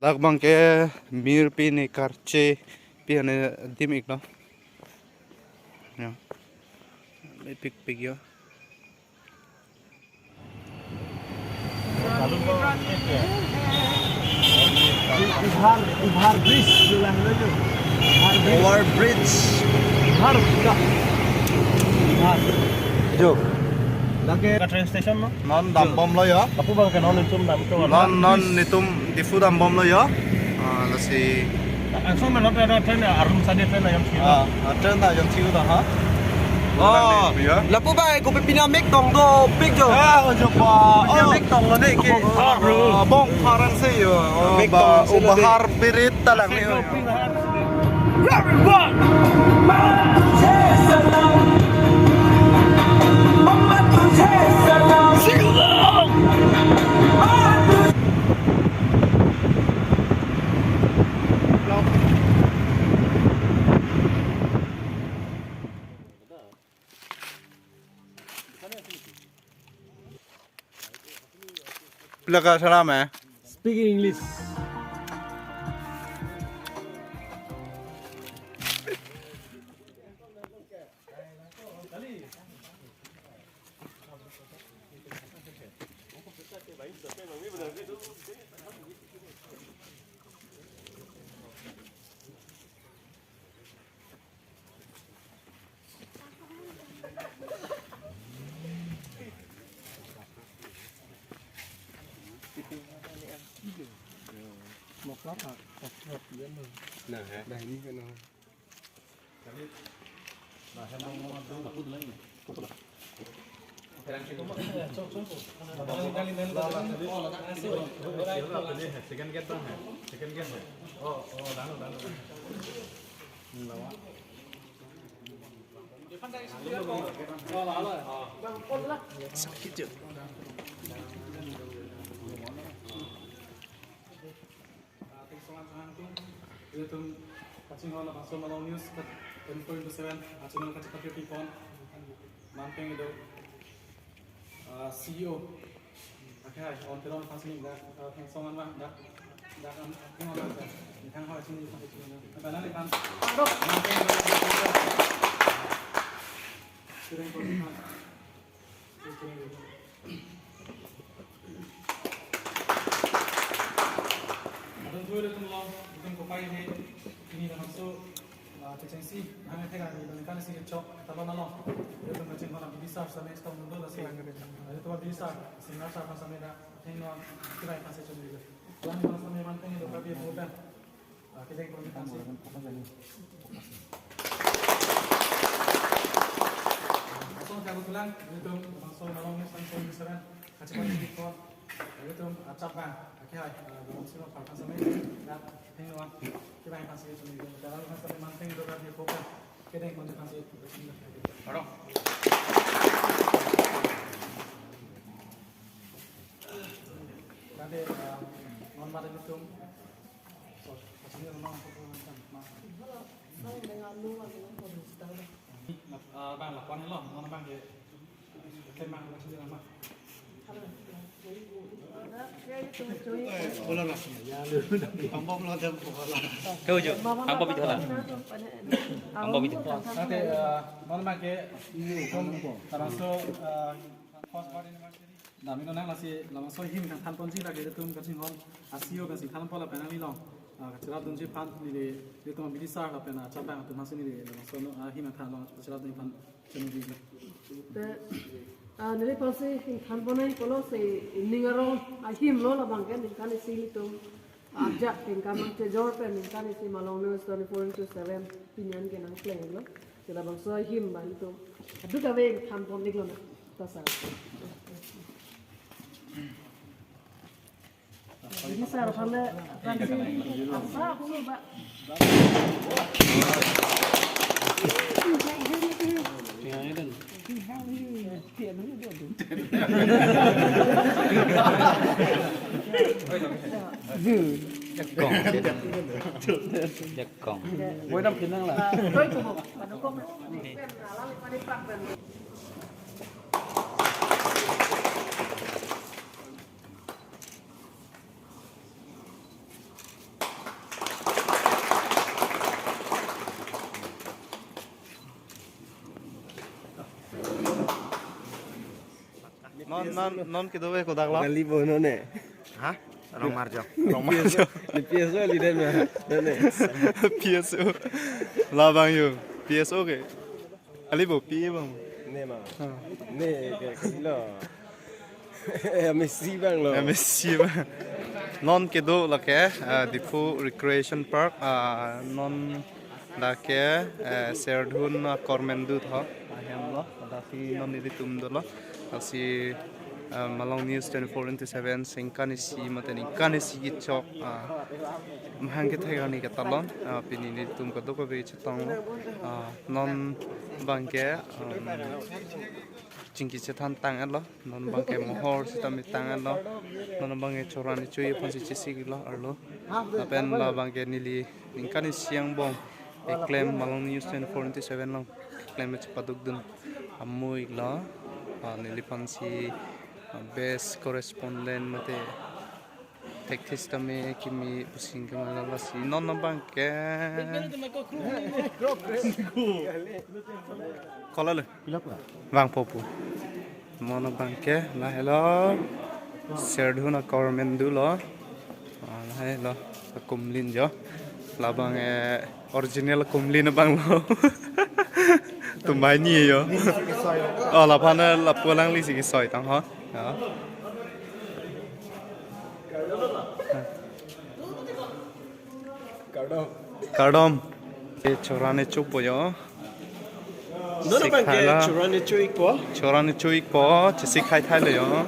Dagbang ke mir pini karche piane dimik no. Ya. Pik pik yo. Ubhar Bridge bilang itu. Over bridge. Ubhar enggak. Ubhar. Jo. Lagi ke train station no? Non dambom lo yo. Kapu bang kan non itu dam Non nitum difu dambom lo yo. Lasi. Langsung mana train arum sadia train yang sini. Train na jam siu dah ha. Lapu ba ko pinamik tong do big jo. Ojo pa. Pinamik tong lo ne ke. Bong parang se yo. Ubahar birit talang ni yo. Pila salam eh. Speaking English. Một lát là hợp diễn rồi. Nah, dah ini kan. Second get bang. Second get. Oh, dano. Sakit je. Itu kacing hal langsung malam news kat 24/7 channel kacing kacing people mamping itu CEO akhirnya on teron fasting dah songan mah dah kan tengok dah tengok hal sini apa nanti kan mamping sering koordinat Adon tuh itu malam bukan kopai ini dah masuk kacang si, hanya tega ni dan kan si cok talon nalo, itu kacang malam bisa sampai setahun dulu dah sih, itu bisa, sinar sama sampai dah, tengok kira yang kasih cuma juga, dan kalau sampai manteng itu berarti mudah, kita ikut kita sih. Masuk kebetulan itu masuk malam ni sampai besaran, kacang malam di kau, itu acap kan, akhirnya dalam semua parkan sampai dah. Tengok kita yang kasih itu juga. Dalam masa manteng itu kan dia fokus. Kita yang kontak kasih itu. Orang. Nanti non mata itu. So, kasihnya memang fokus macam. Bang lakukan lo, non bang dia. Kemang kasih nama. Bola lah. Ambom lah jam bola. Kau jo. Ambo bitu lah. Ambo bitu. Nanti mana make termasuk Coast Guard University. Dami nang masih lama him kan tan ponji lagi itu kasih hon asio kasih kan pola penali long. Cerah dunci pan ni itu bisa lah pena capang tu masih ni lama him kan long cerah dunci pan cenderung juga. Nilai pasti kan bonai kalau si ningarong ahim lo lah bangkan kan isi itu ajak tingkah macam jor pen kan isi malam news 24/7 pinyan ke nang play lo kita bang so ahim bang itu aduh kawe kan pon dik lo na tasar jadi sarapala ransi asa aku ba Jakong. Boleh nak pinang lah. Tôi của một và nó không đi xem là nó đi phạt về non ke do ko dak lo Kali bono ne. ha rong mar jo Ni PSO li den ma. Ne. PSO la bang yo PSO ke ali bo pi bang Ne ma. Ne ke lo. Messi bang lo. Messi ba non ke do la ke Difu Recreation Park non la ke Serdhun Kormendu tho ahem lo da si non ni tum do lo si Malong News 24/7 singkani si mate ni kani si chok mahang ke thega ni ka talon pini ni tum ko do ko be chitong non bangke chingki che than tang lo non bangke mohor sita mi tang lo non bangke chorani chui pon si si lo arlo pen la bangke nili ingkani siang bom claim Malong News 24/7 long claim che paduk dun amui lo nili pon si best correspondent mate tektis tame kimi pusing kemala lasi non bangke kola le bang popu mon bangke la hello Serdhun Kormendu lo la hello kumlin jo la bang original kumlin bang lo tumbai ni yo la phana la pulang li si soi tang ho Kardom chorane chup yo Nó bằng cái churani chui quá. chorane chui po chisi khai thai le yo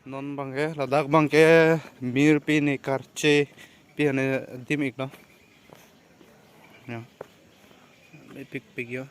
non bangke ladak bangke mir pi ni karche pi ne dimik no ya pik yo